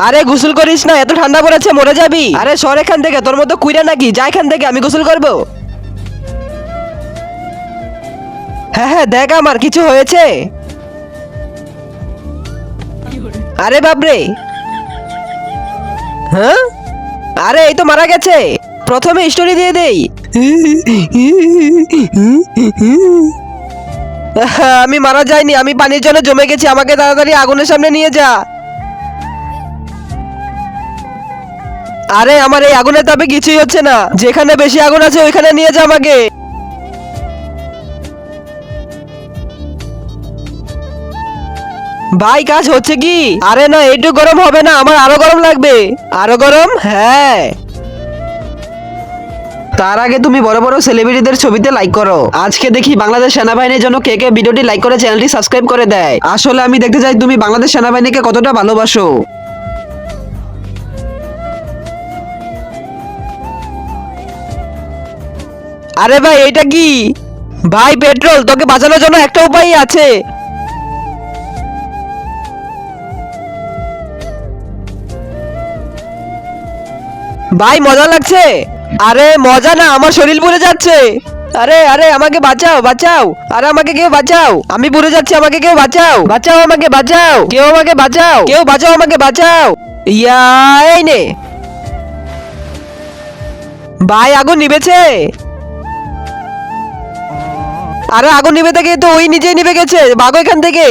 আরে গোসল করিস না, এত ঠান্ডা পড়েছে মরে যাবি। আরে সর এখান থেকে, তোর মতো কুইরা নাকি, যা এখান থেকে, আমি গোসল করব। হ্যাঁ হ্যাঁ দেখ আমার কিছু হয়েছে। আরে বাপরে, হ্যাঁ আরে এই তো মারা গেছে। প্রথমে স্টোরি দিয়ে দেই। আমি মারা যাইনি, আমি পানির জন্য জমে গেছি, আমাকে তাড়াতাড়ি আগুনের সামনে নিয়ে যা। আরে আমার এই আগুনের তাপে কিছুই হচ্ছে না, যেখানে বেশি আগুন আছে ওইখানে নিয়ে যা আমাকে। ভাই কাজ হচ্ছে কি? আরে না এইটু গরম হবে না, আমার আরো গরম লাগবে। আরো গরম, হ্যাঁ। তার আগে তুমি বড় বড় সেলিব্রিটিদের ছবিতে লাইক করো। আজকে দেখি বাংলাদেশ সেনাবাহিনীর জন্য কে কে ভিডিওটি লাইক করে চ্যানেলটি সাবস্ক্রাইব করে দেয়। আসলে আমি দেখতে চাই তুমি বাংলাদেশ সেনাবাহিনীকে কতটা ভালোবাসো। আরে ভাই এটা কি? ভাই পেট্রোল, তোকে বাঁচানোর জন্য একটা উপায় আছে। ভাই মজা লাগছে। আরে মজা না, আমার শরীর পুড়ে যাচ্ছে। আরে আরে আমাকে বাঁচাও বাঁচাও, আরে আমাকে কেউ বাঁচাও, আমি পুড়ে যাচ্ছি, আমাকে কেউ বাঁচাও, বাঁচাও আমাকে বাঁচাও, কেউ আমাকে বাঁচাও, কেউ বাঁচাও আমাকে বাঁচাও। ইয়া এই নে। ভাই আগুন নিভেছে। আরে আগুন নিভে থেকে তো ওই নিজেই নিভে গেছে, ভাগো এখান থেকে।